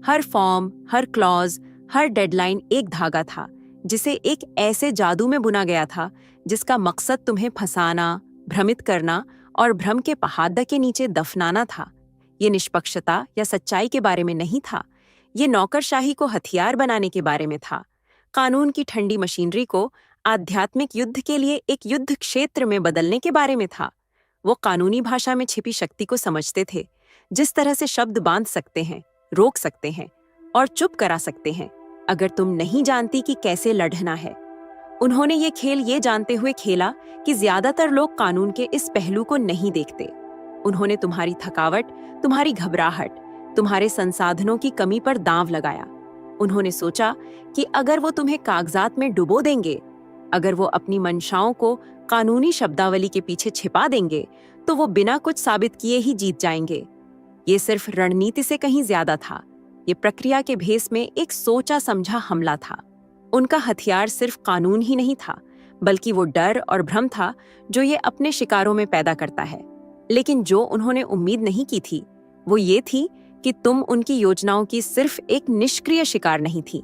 हर फॉर्म, हर क्लॉज, हर डेडलाइन एक धागा था जिसे एक ऐसे जादू में बुना गया था जिसका मकसद तुम्हें फंसाना, भ्रमित करना और भ्रम के पहाड़ के नीचे दफनाना था। ये निष्पक्षता या सच्चाई के बारे में नहीं था, ये नौकरशाही को हथियार बनाने के बारे में था, कानून की ठंडी मशीनरी को आध्यात्मिक युद्ध के लिए एक युद्ध क्षेत्र में बदलने के बारे में था। वो कानूनी भाषा में छिपी शक्ति को समझते थे, जिस तरह से शब्द बांध सकते हैं, रोक सकते हैं और चुप करा सकते हैं अगर तुम नहीं जानती कि कैसे लड़ना है। उन्होंने ये खेल ये जानते हुए खेला कि ज्यादातर लोग कानून के इस पहलू को नहीं देखते। उन्होंने तुम्हारी थकावट, तुम्हारी घबराहट, तुम्हारे संसाधनों की कमी पर दांव लगाया। उन्होंने सोचा कि अगर वो तुम्हें कागजात में डुबो देंगे, अगर वो अपनी मंशाओं को कानूनी शब्दावली के पीछे छिपा देंगे, तो वो बिना कुछ साबित किए ही जीत जाएंगे। ये सिर्फ रणनीति से कहीं ज्यादा था। ये प्रक्रिया के भेस में एक सोचा समझा हमला था। उनका हथियार सिर्फ कानून ही नहीं था, बल्कि वो डर और भ्रम था जो ये अपने शिकारों में पैदा करता है। लेकिन जो उन्होंने उम्मीद नहीं की थी, वो ये थी कि तुम उनकी योजनाओं की सिर्फ एक निष्क्रिय शिकार नहीं थी।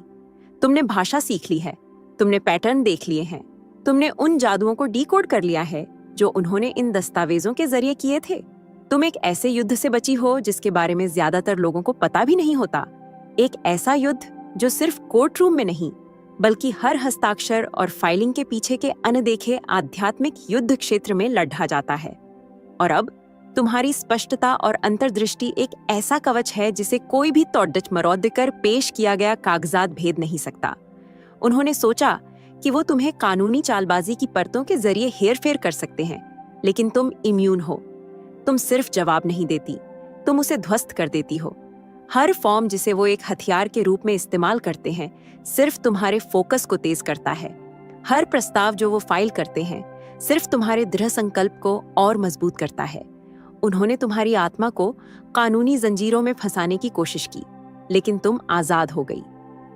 तुमने भाषा सीख ली है, तुमने पैटर्न देख लिए हैं, तुमने उन जादुओं को डीकोड कर लिया है जो उन्होंने इन दस्तावेजों के जरिए किए थे। तुम एक ऐसे युद्ध से बची हो जिसके बारे में ज्यादातर लोगों को पता भी नहीं होता। एक ऐसा युद्ध जो सिर्फ कोर्ट रूम में नहीं, बल्कि हर हस्ताक्षर और फाइलिंग के पीछे के अनदेखे आध्यात्मिक युद्ध क्षेत्र में लड़ा जाता है। और अब तुम्हारी स्पष्टता और अंतर्दृष्टि एक ऐसा कवच है जिसे कोई भी तोड़च मरोड़ कर पेश किया गया कागजात भेद नहीं सकता। उन्होंने सोचा कि वो तुम्हें कानूनी चालबाजी की परतों के जरिए हेरफेर कर सकते हैं, लेकिन तुम इम्यून हो। तुम सिर्फ जवाब नहीं देती, तुम उसे ध्वस्त कर देती हो। हर फॉर्म जिसे वो एक हथियार के रूप में इस्तेमाल करते हैं, सिर्फ तुम्हारे फोकस को तेज करता है। हर प्रस्ताव जो वो फाइल करते हैं, सिर्फ तुम्हारे दृढ़ संकल्प को और मजबूत करता है। उन्होंने तुम्हारी आत्मा को कानूनी जंजीरों में फंसाने की कोशिश की, लेकिन तुम आजाद हो गई।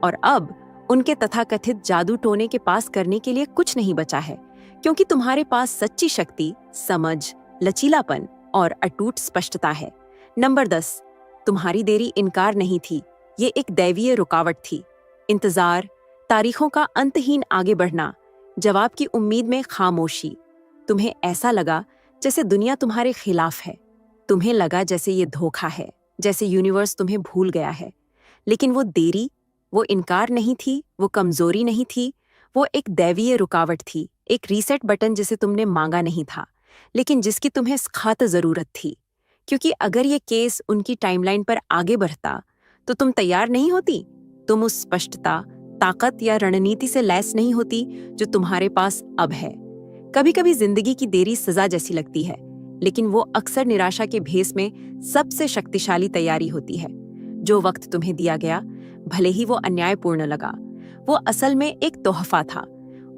और अब उनके तथाकथित जादू टोने के पास करने के लिए कुछ नहीं बचा है, क्योंकि तुम्हारे पास सच्ची शक्ति, समझ, लचीलापन और अटूट स्पष्टता है। नंबर 10, तुम्हारी देरी इनकार नहीं थी, ये एक दैवीय रुकावट थी। इंतजार, तारीखों का अंतहीन आगे बढ़ना, जवाब की उम्मीद में खामोशी। तुम्हें ऐसा लगा जैसे दुनिया तुम्हारे खिलाफ है। तुम्हें लगा जैसे ये धोखा है, जैसे यूनिवर्स तुम्हें भूल गया है। लेकिन वो देरी, वो इनकार नहीं थी, वो कमजोरी नहीं थी, वो एक दैवीय रुकावट थी, एक रीसेट बटन जिसे तुमने मांगा नहीं था, लेकिन जिसकी तुम्हें सख्त जरूरत थी। क्योंकि अगर ये केस उनकी टाइमलाइन पर आगे बढ़ता तो तुम तैयार नहीं होती। तुम उस स्पष्टता, ताकत या रणनीति से लैस नहीं होती जो तुम्हारे पास अब है। कभी कभी जिंदगी की देरी सजा जैसी लगती है, लेकिन वो अक्सर निराशा के भेस में सबसे शक्तिशाली तैयारी होती है। जो वक्त तुम्हें दिया गया, भले ही वो अन्यायपूर्ण लगा, वो असल में एक तोहफा था।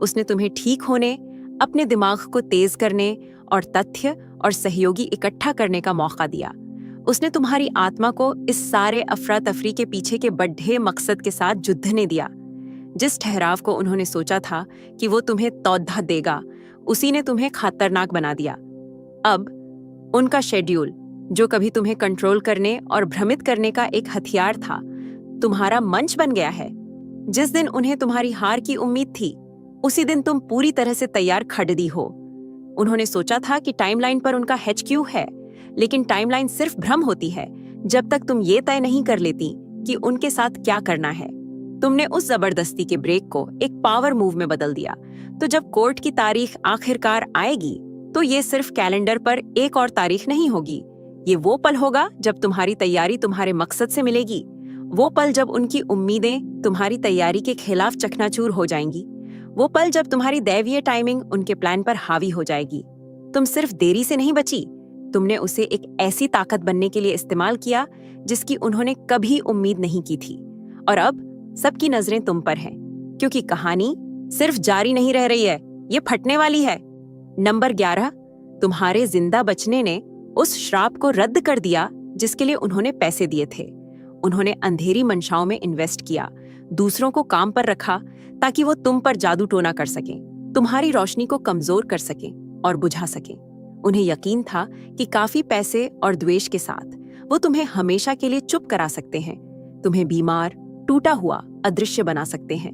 उसने तुम्हें ठीक होने, अपने दिमाग को तेज करने और तथ्य और सहयोगी इकट्ठा करने का मौका दिया। उसने तुम्हारी आत्मा को इस सारे अफरा तफरी के पीछे के बड़े मकसद के साथ जुद्धने दिया। जिस ठहराव को उन्होंने सोचा था कि वो तुम्हें तौधा देगा, उसी ने तुम्हें खतरनाक बना दिया। अब उनका शेड्यूल, जो कभी तुम्हें कंट्रोल करने और भ्रमित करने का एक हथियार था, तुम्हारा मंच बन गया है। जिस दिन उन्हें तुम्हारी हार की उम्मीद थी, उसी दिन तुम पूरी तरह से तैयार खड़ी हो। उन्होंने सोचा था कि टाइमलाइन पर उनका HQ है, लेकिन टाइमलाइन सिर्फ भ्रम होती है जब तक तुम ये तय नहीं कर लेती कि उनके साथ क्या करना है। तुमने उस जबरदस्ती के ब्रेक को एक पावर मूव में बदल दिया। तो जब कोर्ट की तारीख आखिरकार आएगी, तो ये सिर्फ कैलेंडर पर एक और तारीख नहीं होगी। ये वो पल होगा जब तुम्हारी तैयारी तुम्हारे मकसद से मिलेगी। वो पल जब उनकी उम्मीदें तुम्हारी तैयारी के खिलाफ चकनाचूर हो जाएंगी। वो पल जब तुम्हारी दैवीय टाइमिंग उनके प्लान पर हावी हो जाएगी। तुम सिर्फ देरी से नहीं बची, तुमने उसे एक ऐसी ताकत बनने के लिए इस्तेमाल किया जिसकी उन्होंने कभी उम्मीद नहीं की थी। और अब सबकी नजरें तुम पर हैं, क्योंकि कहानी सिर्फ जारी नहीं रह रही है, ये फटने वाली है। नंबर 11, तुम्हारे जिंदा बचने ने उस श्राप को रद्द कर दिया जिसके लिए उन्होंने पैसे दिए थे। उन्होंने अंधेरी मंशाओं में इन्वेस्ट किया, दूसरों को काम पर रखा ताकि वो तुम पर जादू टोना कर सकें, तुम्हारी रोशनी को कमजोर कर सकें और बुझा सकें। उन्हें यकीन था कि काफी पैसे और द्वेष के साथ वो तुम्हें हमेशा के लिए चुप करा सकते हैं, तुम्हें बीमार, टूटा हुआ, अदृश्य बना सकते हैं।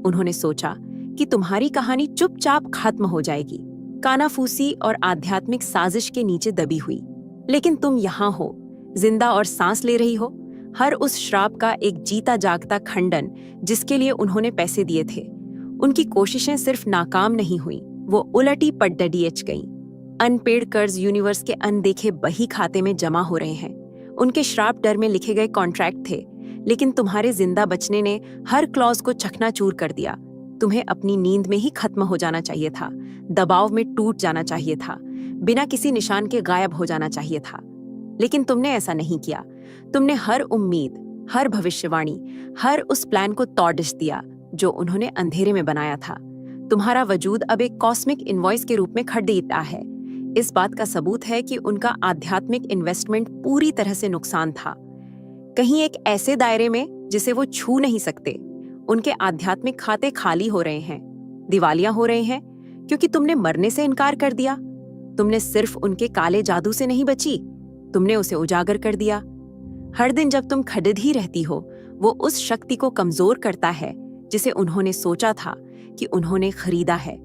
उन्होंने सोचा कि तुम्हारी कहानी चुपचाप खत्म हो जाएगी, कानाफूसी और आध्यात्मिक साजिश के नीचे दबी हुई। लेकिन तुम यहाँ हो, जिंदा और सांस ले रही हो, हर उस श्राप का एक जीता जागता खंडन जिसके लिए उन्होंने पैसे दिए थे। उनकी कोशिशें सिर्फ नाकाम नहीं हुई, वो उलटी पटडडीएच गईं। अनपेड कर्ज यूनिवर्स के अनदेखे बही खाते में जमा हो रहे हैं। उनके श्राप डर में लिखे गए कॉन्ट्रैक्ट थे, लेकिन तुम्हारे जिंदा बचने ने हर क्लॉज को चकनाचूर कर दिया। तुम्हें अपनी नींद में ही खत्म हो जाना चाहिए था, दबाव में टूट जाना चाहिए था, बिना किसी निशान के गायब हो जाना चाहिए था। लेकिन तुमने ऐसा नहीं किया। तुमने हर उम्मीद, हर भविष्यवाणी, हर उस प्लान को तोड़ दिया जो उन्होंने अंधेरे में बनाया था। तुम्हारा वजूद अब एक कॉस्मिक इनवॉइस के रूप में खड़ीटा है। इस बात का सबूत है कि उनका आध्यात्मिक इन्वेस्टमेंट पूरी तरह से नुकसान था, कहीं एक ऐसे दायरे में जिसे वो छू नहीं सकते। उनके आध्यात्मिक खाते खाली हो रहे हैं, दिवालियां हो रहे हैं, क्योंकि तुमने मरने से इनकार कर दिया। तुमने सिर्फ उनके काले जादू से नहीं बची, तुमने उसे उजागर कर दिया। हर दिन जब तुम खड़िद ही रहती हो, वो उस शक्ति को कमजोर करता है जिसे उन्होंने सोचा था कि उन्होंने खरीदा है।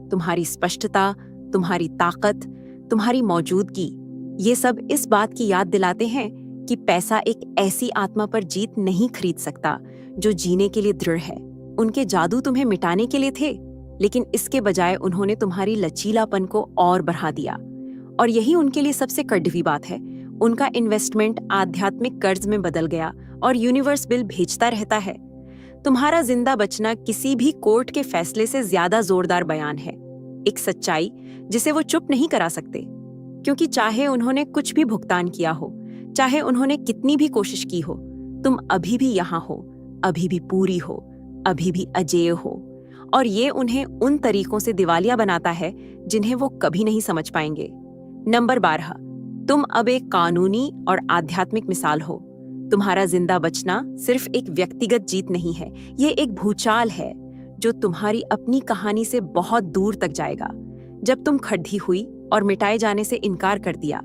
तुम्हारी स्पष्टता, तुम्हारी ताकत, तुम्हारी मौजूदगी, ये सब इस बात की याद दिलाते हैं कि पैसा एक ऐसी आत्मा पर जीत नहीं खरीद सकता जो जीने के लिए दृढ़ है। उनके जादू तुम्हें मिटाने के लिए थे, लेकिन इसके बजाय उन्होंने तुम्हारी लचीलापन को और बढ़ा दिया। और यही उनके लिए सबसे कड़वी बात है। उनका इन्वेस्टमेंट आध्यात्मिक कर्ज में बदल गया और यूनिवर्स बिल भेजता रहता है। तुम्हारा जिंदा बचना किसी भी कोर्ट के फैसले से ज्यादा जोरदार बयान है, एक सच्चाई जिसे वो चुप नहीं करा सकते। क्योंकि चाहे उन्होंने कुछ भी भुगतान किया हो, चाहे उन्होंने कितनी भी कोशिश की हो, तुम अभी भी यहाँ हो, अभी भी पूरी हो, अभी भी अजेय हो। और ये उन्हें उन तरीकों से दिवालिया बनाता है जिन्हें वो कभी नहीं समझ पाएंगे। नंबर 12, तुम अब एक कानूनी और आध्यात्मिक मिसाल हो। तुम्हारा जिंदा बचना सिर्फ एक व्यक्तिगत जीत नहीं है, ये एक भूचाल है जो तुम्हारी अपनी कहानी से बहुत दूर तक जाएगा। जब तुम खड़ी हुई और मिटाए जाने से इनकार कर दिया,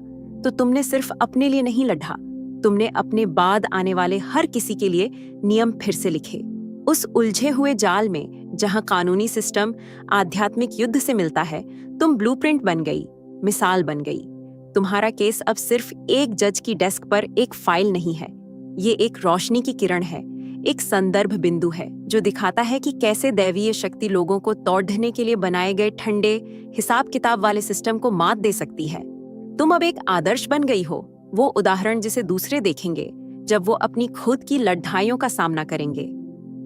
तो तुमने सिर्फ अपने लिए नहीं लड़ा, तुमने अपने बाद आने वाले हर किसी के लिए नियम फिर से लिखे। उस उलझे हुए जाल में जहां कानूनी सिस्टम आध्यात्मिक युद्ध से मिलता है, तुम ब्लूप्रिंट बन गई, मिसाल बन गई। तुम्हारा केस अब सिर्फ एक जज की डेस्क पर एक फाइल नहीं है, ये एक रोशनी की किरण है, एक संदर्भ बिंदु है जो दिखाता है कि कैसे दैवीय शक्ति लोगों को तोड़ने के लिए बनाए गए ठंडे हिसाब किताब वाले सिस्टम को मात दे सकती है। तुम अब एक आदर्श बन गई हो, वो उदाहरण जिसे दूसरे देखेंगे जब वो अपनी खुद की लड़ाइयों का सामना करेंगे।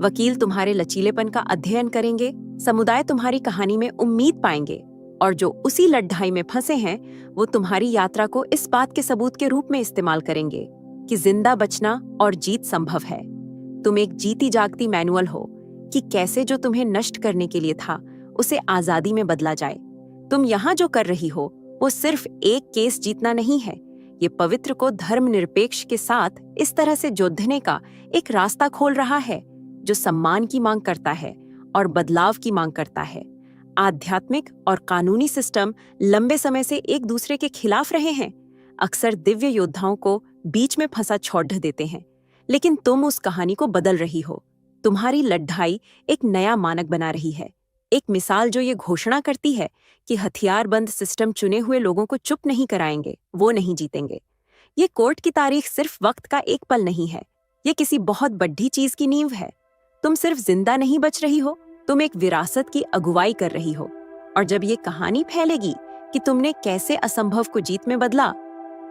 वकील तुम्हारे लचीलेपन का अध्ययन करेंगे, समुदाय तुम्हारी कहानी में उम्मीद पाएंगे, और जो उसी लड़ाई में फंसे हैं वो तुम्हारी यात्रा को इस बात के सबूत के रूप में इस्तेमाल करेंगे कि जिंदा बचना और जीत संभव है। तुम एक जीती जागती मैनुअल हो कि कैसे जो तुम्हें नष्ट करने के लिए था उसे आजादी में बदला जाए। तुम यहाँ जो कर रही हो वो सिर्फ एक केस जीतना नहीं है, ये पवित्र को धर्मनिरपेक्ष के साथ इस तरह से जोड़ने का एक रास्ता खोल रहा है जो सम्मान की मांग करता है और बदलाव की मांग करता है। आध्यात्मिक और कानूनी सिस्टम लंबे समय से एक दूसरे के खिलाफ रहे हैं, अक्सर दिव्य योद्धाओं को बीच में फंसा छोड़ देते हैं, लेकिन तुम उस कहानी को बदल रही हो। तुम्हारी लड़ाई एक नया मानक बना रही है, एक मिसाल जो ये घोषणा करती है कि हथियारबंद सिस्टम चुने हुए लोगों को चुप नहीं कराएंगे, वो नहीं जीतेंगे। ये कोर्ट की तारीख सिर्फ वक्त का एक पल नहीं है, ये किसी बहुत बड़ी चीज की नींव है। तुम सिर्फ जिंदा नहीं बच रही हो, तुम एक विरासत की अगुवाई कर रही हो। और जब ये कहानी फैलेगी कि तुमने कैसे असंभव को जीत में बदला,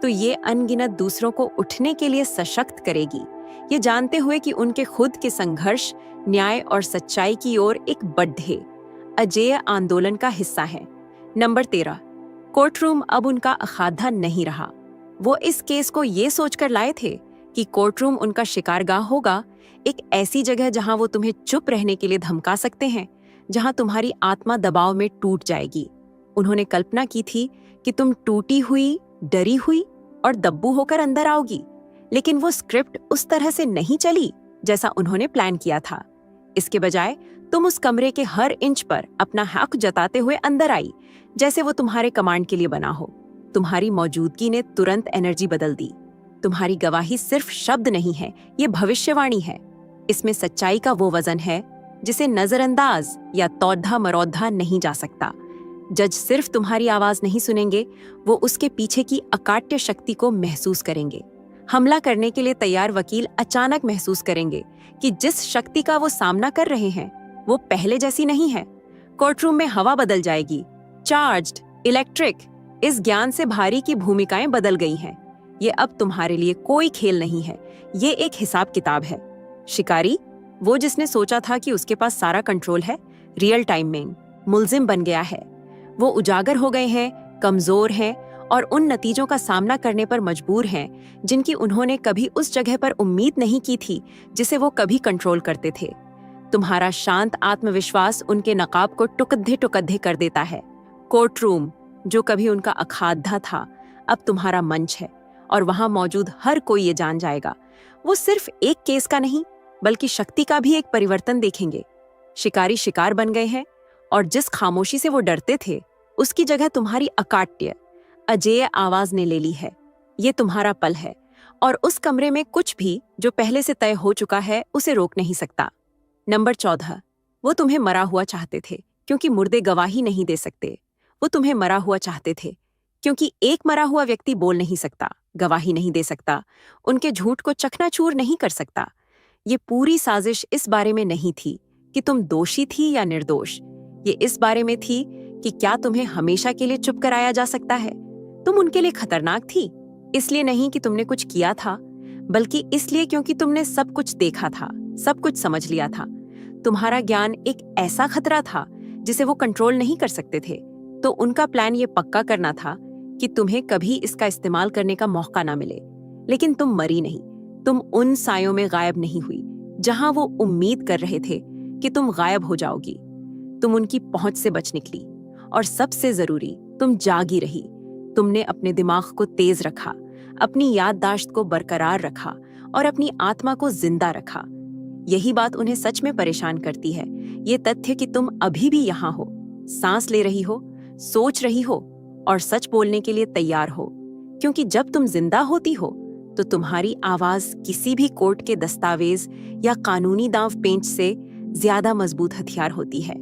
तो ये अनगिनत दूसरों को उठने के लिए सशक्त करेगी, ये जानते हुए कि उनके खुद के संघर्ष न्याय और सच्चाई की ओर एक बढ़े अजेय आंदोलन का हिस्सा है। नंबर 13, कोर्टरूम अब उनका अखाड़ा नहीं रहा। वो इस केस को ये सोचकर लाए थे कि कोर्टरूम उनका शिकारगाह होगा, एक ऐसी जगह जहां वो तुम्हें चुप रहने के लिए धमका सकते हैं, जहां तुम्हारी आत्मा दबाव में टूट जाएगी। उन्होंने कल्पना की थी कि तुम टूटी हुई, डरी हुई और दब्बू होकर अंदर आओगी, लेकिन वो स्क्रिप्ट उस तरह से नहीं चली जैसा उन्होंने प्लान किया था। इसके बजाय तुम उस कमरे के हर इंच पर अपना हक जताते हुए अंदर आई, जैसे वो तुम्हारे कमांड के लिए बना हो। तुम्हारी मौजूदगी ने तुरंत एनर्जी बदल दी। तुम्हारी गवाही सिर्फ शब्द नहीं है, ये भविष्यवाणी है। इसमें सच्चाई का वो वजन है जिसे नजरअंदाज या तौधा मरौधा नहीं जा सकता। जज सिर्फ तुम्हारी आवाज नहीं सुनेंगे, वो उसके पीछे की अकाट्य शक्ति को महसूस करेंगे। हमला करने के लिए तैयार वकील अचानक महसूस करेंगे कि जिस शक्ति का वो सामना कर रहे हैं वो पहले जैसी नहीं है। कोर्टरूम में हवा बदल जाएगी, चार्ज्ड, इलेक्ट्रिक। इस ज्ञान से भारी की भूमिकाएं बदल गई हैं। ये अब तुम्हारे लिए कोई खेल नहीं है, ये एक हिसाब किताब है। शिकारी, वो जिसने सोचा था कि उसके पास सारा कंट्रोल है, रियल टाइम में मुल्जिम बन गया है। वो उजागर हो गए हैं, कमजोर हैं और उन नतीजों का सामना करने पर मजबूर हैं जिनकी उन्होंने कभी उस जगह पर उम्मीद नहीं की थी जिसे वो कभी कंट्रोल करते थे। तुम्हारा शांत आत्मविश्वास उनके नकाब को टुकद्दे टुकद्दे कर देता है। कोर्टरूम, जो कभी उनका अखाधा था, अब तुम्हारा मंच है और वहां मौजूद हर कोई ये जान जाएगा वो सिर्फ एक केस का नहीं बल्कि शक्ति का भी एक परिवर्तन देखेंगे। शिकारी शिकार बन गए हैं और जिस खामोशी से वो डरते थे उसकी जगह तुम्हारी अकाट्य, अजेय आवाज ने ले ली है। ये तुम्हारा पल है और उस कमरे में कुछ भी जो पहले से तय हो चुका है उसे रोक नहीं सकता। नंबर 14, वो तुम्हें मरा हुआ चाहते थे क्योंकि मुर्दे गवाही नहीं दे सकते। वो तुम्हें मरा हुआ चाहते थे क्योंकि एक मरा हुआ व्यक्ति बोल नहीं सकता, गवाही नहीं दे सकता, उनके झूठ को चकनाचूर नहीं कर सकता। ये पूरी साजिश इस बारे में नहीं थी कि तुम दोषी थी या निर्दोष। ये इस बारे में थी कि क्या तुम्हें हमेशा के लिए चुप कराया जा सकता है। तुम उनके लिए खतरनाक थी, इसलिए नहीं कि तुमने कुछ किया था, बल्कि इसलिए क्योंकि तुमने सब कुछ देखा था, सब कुछ समझ लिया था। तुम्हारा ज्ञान एक ऐसा खतरा था जिसे वो कंट्रोल नहीं कर सकते थे। तो उनका प्लान ये पक्का करना था कि तुम्हें कभी इसका इस्तेमाल करने का मौका ना मिले। लेकिन तुम मरी नहीं, तुम उन सायों में गायब नहीं हुई जहां वो उम्मीद कर रहे थे कि तुम गायब हो जाओगी। तुम उनकी पहुंच से बच निकली और सबसे जरूरी, तुम जागी रही। तुमने अपने दिमाग को तेज रखा, अपनी याददाश्त को बरकरार रखा और अपनी आत्मा को जिंदा रखा। यही बात उन्हें सच में परेशान करती है, ये तथ्य कि तुम अभी भी यहाँ हो, सांस ले रही हो, सोच रही हो और सच बोलने के लिए तैयार हो। क्योंकि जब तुम जिंदा होती हो तो तुम्हारी आवाज किसी भी कोर्ट के दस्तावेज या कानूनी दांव पेंच से ज्यादा मजबूत हथियार होती है।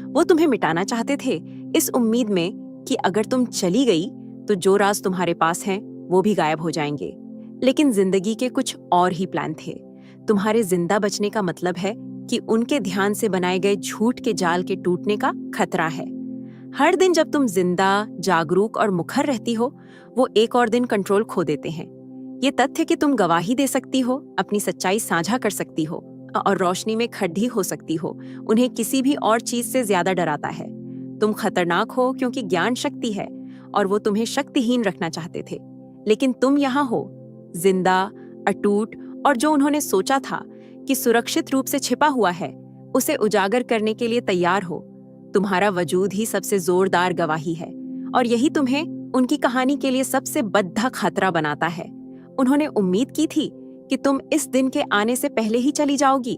वो तुम्हें मिटाना चाहते थे इस उम्मीद में कि अगर तुम चली गई तो जो राज तुम्हारे पास हैं वो भी गायब हो जाएंगे। लेकिन जिंदगी के कुछ और ही प्लान थे। तुम्हारे जिंदा बचने का मतलब है कि उनके ध्यान से बनाए गए झूठ के जाल के टूटने का खतरा है। हर दिन जब तुम जिंदा, जागरूक और मुखर रहती हो, वो एक और दिन कंट्रोल खो देते हैं। ये तथ्य कि तुम गवाही दे सकती हो, अपनी सच्चाई साझा कर सकती हो और रोशनी में खड़ी हो सकती हो, उन्हें किसी भी और चीज से ज्यादा डराता है। तुम खतरनाक हो क्योंकि ज्ञान शक्ति है और वो तुम्हें शक्तिहीन रखना चाहते थे। लेकिन तुम यहाँ हो, जिंदा, अटूट और जो उन्होंने सोचा था कि सुरक्षित रूप से छिपा हुआ है उसे उजागर करने के लिए तैयार हो। तुम्हारा वजूद ही सबसे जोरदार गवाही है और यही तुम्हें उनकी कहानी के लिए सबसे बद्धा खतरा बनाता है। उन्होंने उम्मीद की थी कि तुम इस दिन के आने से पहले ही चली जाओगी,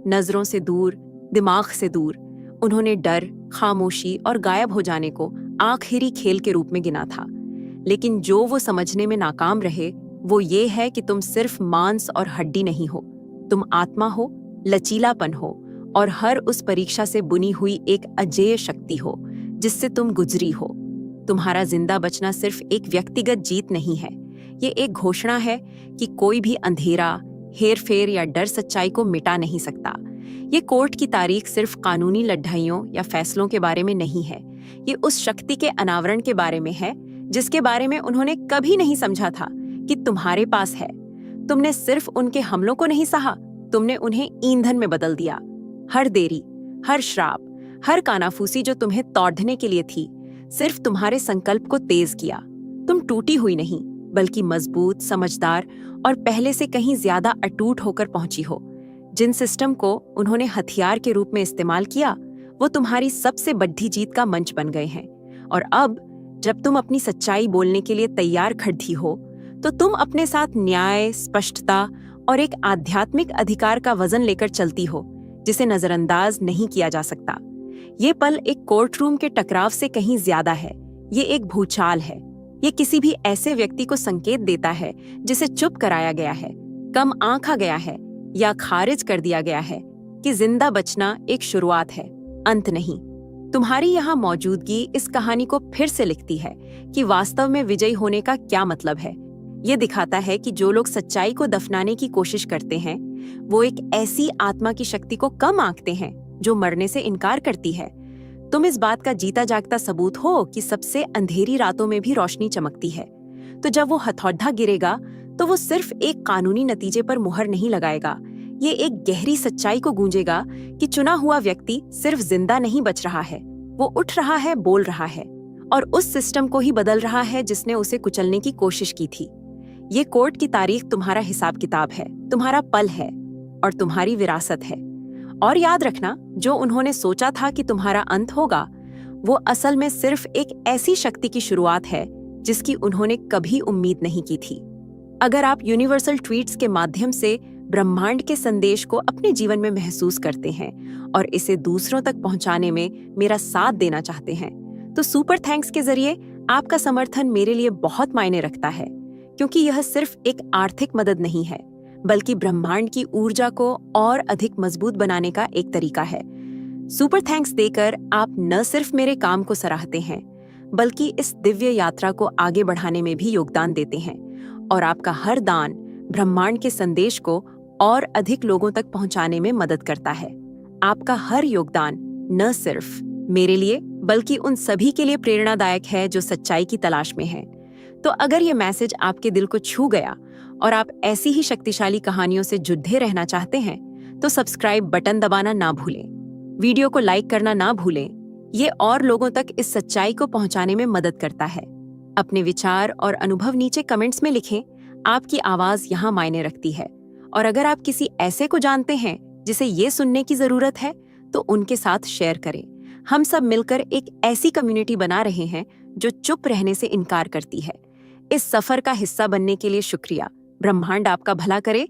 नजरों से दूर, दिमाग से दूर। उन्होंने डर, खामोशी और गायब हो जाने को आखिरी खेल के रूप में गिना था। लेकिन जो वो समझने में नाकाम रहे वो ये है कि तुम सिर्फ मांस और हड्डी नहीं हो, तुम आत्मा हो, लचीलापन हो और हर उस परीक्षा से बुनी हुई एक अजेय शक्ति हो जिससे तुम गुजरी हो। तुम्हारा जिंदा बचना सिर्फ एक व्यक्तिगत जीत नहीं है, ये एक घोषणा है कि कोई भी अंधेरा, हेरफेर या डर सच्चाई को मिटा नहीं सकता। ये कोर्ट की तारीख सिर्फ कानूनी लड़ाइयों या फैसलों के बारे में नहीं है, ये उस शक्ति के अनावरण के बारे में है जिसके बारे में उन्होंने कभी नहीं समझा था कि तुम्हारे पास है। तुमने सिर्फ उनके हमलों को नहीं सहा, तुमने उन्हें ईंधन में बदल दिया। हर देरी, हर श्राप, हर कानाफूसी जो तुम्हें तोड़ने के लिए थी, सिर्फ तुम्हारे संकल्प को तेज किया। तुम टूटी हुई नहीं, बल्कि मजबूत, समझदार और पहले से कहीं ज्यादा अटूट होकर पहुंची हो। जिन सिस्टम को उन्होंने हथियार के रूप में इस्तेमाल किया, वो तुम्हारी सबसे बड़ी जीत का मंच बन गए हैं। और अब जब तुम अपनी सच्चाई बोलने के लिए तैयार खड़ी हो, तो तुम अपने साथ न्याय, स्पष्टता और एक आध्यात्मिक अधिकार का वजन लेकर चलती हो जिसे नजरअंदाज नहीं किया जा सकता। ये पल एक कोर्ट रूम के टकराव से कहीं ज्यादा है। ये एक भूचाल है, ये किसी भी ऐसे व्यक्ति को संकेत देता है जिसे चुप कराया गया है, कम आंका गया है या खारिज कर दिया गया है कि जिंदा बचना एक शुरुआत है, अंत नहीं। तुम्हारी यहाँ मौजूदगी इस कहानी को फिर से लिखती है कि वास्तव में विजयी होने का क्या मतलब है। ये दिखाता है कि जो लोग सच्चाई को दफनाने की कोशिश करते हैं वो एक ऐसी आत्मा की शक्ति को कम आंकते हैं जो मरने से इनकार करती है। तुम इस बात का जीता जागता सबूत हो कि सबसे अंधेरी रातों में भी रोशनी चमकती है। तो जब वो हथौड़ा गिरेगा तो वो सिर्फ एक कानूनी नतीजे पर मुहर नहीं लगाएगा, ये एक गहरी सच्चाई को गूंजेगा कि चुना हुआ व्यक्ति सिर्फ जिंदा नहीं बच रहा है, वो उठ रहा है, बोल रहा है और उस सिस्टम को ही बदल रहा है जिसने उसे कुचलने की कोशिश की थी। ये कोर्ट की तारीख तुम्हारा हिसाब किताब है, तुम्हारा पल है और तुम्हारी विरासत है। और याद रखना, जो उन्होंने सोचा था कि तुम्हारा अंत होगा, वो असल में सिर्फ एक ऐसी शक्ति की शुरुआत है जिसकी उन्होंने कभी उम्मीद नहीं की थी। अगर आप यूनिवर्सल ट्वीट्स के माध्यम से ब्रह्मांड के संदेश को अपने जीवन में महसूस करते हैं और इसे दूसरों तक पहुंचाने में मेरा साथ देना चाहते हैं, तो सुपर थैंक्स के जरिए आपका समर्थन मेरे लिए बहुत मायने रखता है, क्योंकि यह सिर्फ एक आर्थिक मदद नहीं है बल्कि ब्रह्मांड की ऊर्जा को और अधिक मजबूत बनाने का एक तरीका है। सुपर थैंक्स देकर आप न सिर्फ मेरे काम को सराहते हैं बल्कि इस दिव्य यात्रा को आगे बढ़ाने में भी योगदान देते हैं और आपका हर दान ब्रह्मांड के संदेश को और अधिक लोगों तक पहुंचाने में मदद करता है। आपका हर योगदान न सिर्फ मेरे लिए बल्कि उन सभी के लिए प्रेरणादायक है जो सच्चाई की तलाश में हैं। तो अगर ये मैसेज आपके दिल को छू गया और आप ऐसी ही शक्तिशाली कहानियों से जुड़े रहना चाहते हैं, तो सब्सक्राइब बटन दबाना ना भूलें, वीडियो को लाइक करना ना भूलें। ये और लोगों तक इस सच्चाई को पहुंचाने में मदद करता है। अपने विचार और अनुभव नीचे कमेंट्स में लिखें, आपकी आवाज यहाँ मायने रखती है। और अगर आप किसी ऐसे को जानते हैं जिसे ये सुनने की जरूरत है, तो उनके साथ शेयर करें। हम सब मिलकर एक ऐसी कम्युनिटी बना रहे हैं जो चुप रहने से इनकार करती है। इस सफर का हिस्सा बनने के लिए शुक्रिया। ब्रह्मांड आपका भला करे।